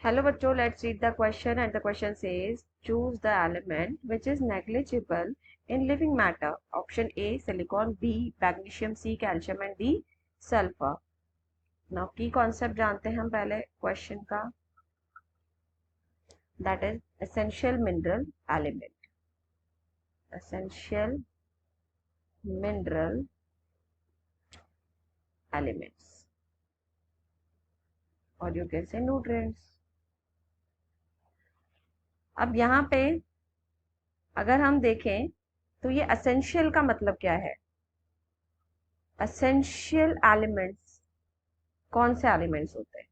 Hello बच्चों, let's read the question and the question says choose the element which is negligible in living matter. Option A silicon, B magnesium, C calcium and D sulfur. Now key concept जानते हैं हम पहले question का, that is essential mineral element. Essential mineral elements or you can say nutrients. अब यहाँ पे अगर हम देखें तो ये essential का मतलब क्या है? essential elements कौन से एलिमेंट्स होते हैं?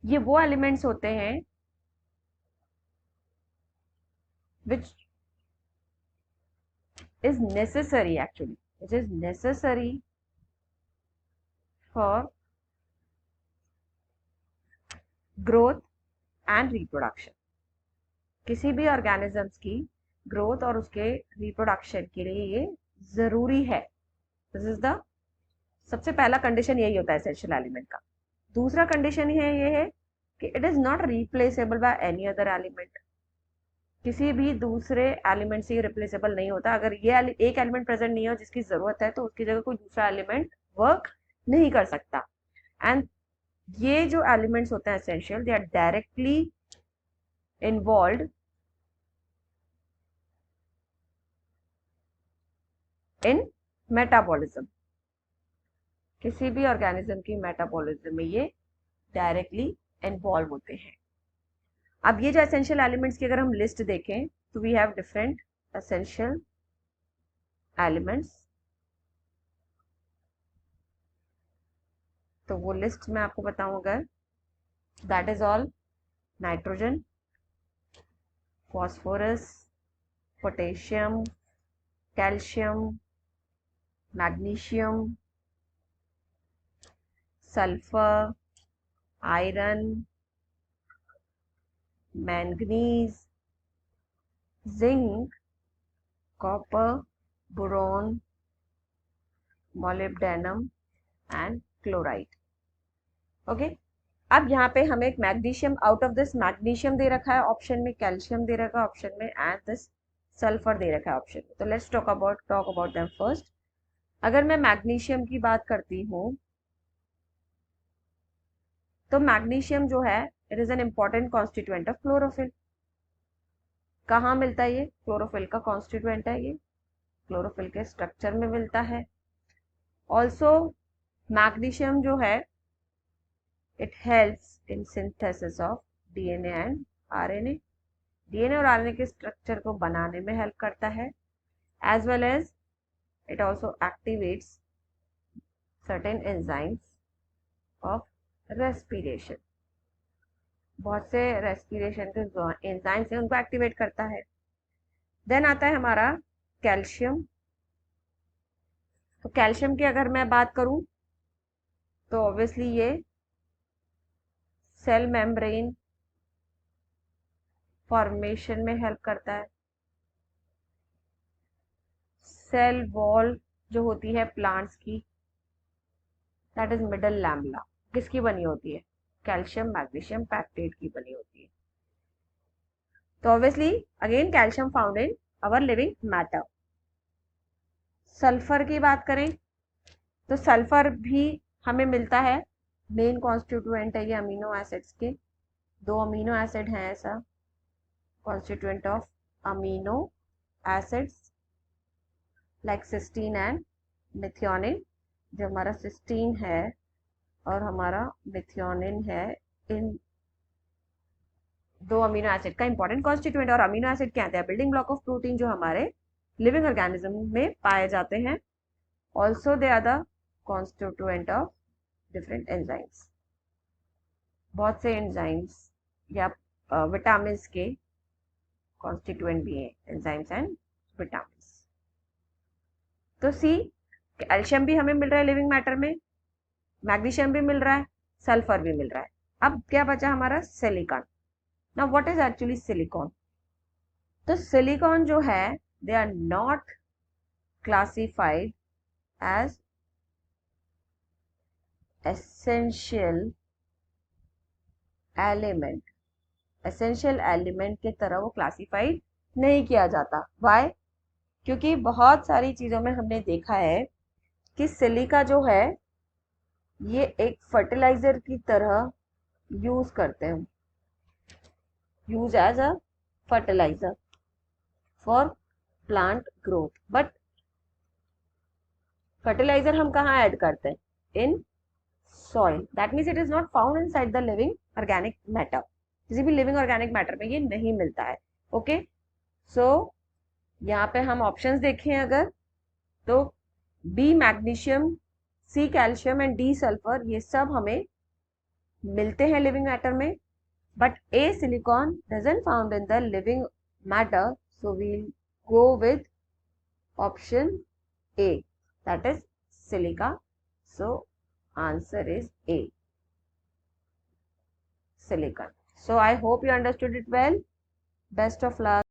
ये वो एलिमेंट्स होते हैं which is necessary actually, which is necessary for growth and reproduction. किसी भी ऑर्गेनिजम्स की ग्रोथ और उसके रिप्रोडक्शन के लिए ये जरूरी है. दिस इज द सबसे पहला कंडीशन यही होता है एसेंशियल एलिमेंट का. दूसरा कंडीशन ये है कि it is not replaceable by any other element. किसी भी दूसरे एलिमेंट से ये रिप्लेसेबल नहीं होता. अगर ये एक एलिमेंट प्रेजेंट नहीं हो जिसकी जरूरत है तो उसकी जगह कोई दूसरा एलिमेंट वर्क नहीं कर सकता. एंड ये जो एलिमेंट्स होते हैं essential, they are directly involve in metabolism. किसी भी ऑर्गेनिज्म की मेटाबॉलिज्म में ये डायरेक्टली इन्वॉल्व होते हैं. अब ये जो एसेंशियल एलिमेंट्स की अगर हम लिस्ट देखें तो we have different essential elements. तो वो लिस्ट मैं आपको बताऊं अगर, that is all nitrogen, phosphorus, potassium, calcium, magnesium, sulphur, iron, manganese, zinc, copper, boron, molybdenum and chloride. Okay. अब यहाँ पे हमें एक magnesium, out of this magnesium दे रखा है ऑप्शन में, कैल्शियम दे रखा है ऑप्शन में एंड दिस सल्फर दे रखा है ऑप्शन में. तो let's talk about them first. अगर मैं मैग्नीशियम की बात करती हूँ तो मैग्नीशियम जो है it is an important constituent of chlorophyll. कहाँ मिलता है ये? क्लोरोफिल का कॉन्स्टिट्यूएंट है ये, क्लोरोफिल के स्ट्रक्चर में मिलता है. ऑल्सो मैग्नीशियम जो है it helps in synthesis of DNA and RNA. DNA और आरएनए के स्ट्रक्चर को बनाने में हेल्प करता है, as well as it also activates certain enzymes of respiration. बहुत से रेस्पिरेशन के एंजाइम्स हैं उनको एक्टिवेट करता है. देन आता है हमारा कैल्शियम. तो कैल्शियम की अगर मैं बात करूं तो ऑब्वियसली ये सेल मेम्ब्रेन फॉर्मेशन में हेल्प करता है. सेल वॉल जो होती है प्लांट्स की, दैट इज मिडल लैमेला, किसकी बनी होती है? कैल्शियम मैग्नीशियम पैक्टेट की बनी होती है. तो obviously again calcium found in our living matter. Sulphur की बात करें तो सल्फर भी हमें मिलता है, मेन कॉन्स्टिट्यूएंट है ये अमीनो एसिड्स के. दो अमीनो एसिड हैं ऐसा constituent of amino acids like cysteine and methionine. जो हमारा सिस्टीन है और हमारा मिथियोनिन है, इन दो अमीनो एसिड का इंपॉर्टेंट कॉन्स्टिट्यूएंट. और अमीनो एसिड क्या है? बिल्डिंग ब्लॉक ऑफ प्रोटीन जो हमारे लिविंग ऑर्गेनिज्म में पाए जाते हैं. Also they are the constituent of different enzymes. बहुत से एंजाइम्स या विटामिन के कॉन्स्टिट्यूएंट भी हैं, एंजाइम्स एंड विटामिन. तो सी, कैल्शियम भी हमें मिल रहा है लिविंग मैटर में, मैग्नीशियम भी मिल रहा है, सल्फर भी मिल रहा है. अब क्या बचा हमारा? Silicon. Now what is actually silicon? तो सिलिकॉन जो है they are not classified as essential element, essential element के तरह वो क्लासिफाइड नहीं किया जाता। वाई? क्योंकि बहुत सारी चीजों में हमने देखा है कि सिलिका जो है ये एक फर्टिलाइजर की तरह यूज करते हैं, use as a fertiliser for plant growth. But fertiliser हम कहाँ ऐड करते हैं? In soil. That means it is not found inside the living organic matter. किसी भी लिविंग ऑर्गेनिक मैटर में ये नहीं मिलता है। ओके, सो यहाँ पे हम ऑप्शंस देखें अगर, तो B magnesium, C calcium and D sulphur, ये सब हमें मिलते हैं लिविंग मैटर में, but A silicon doesn't found in the living matter, so we'll go with option A, that is silica. So answer is A, silicon. So I hope you understood it well. Best of luck.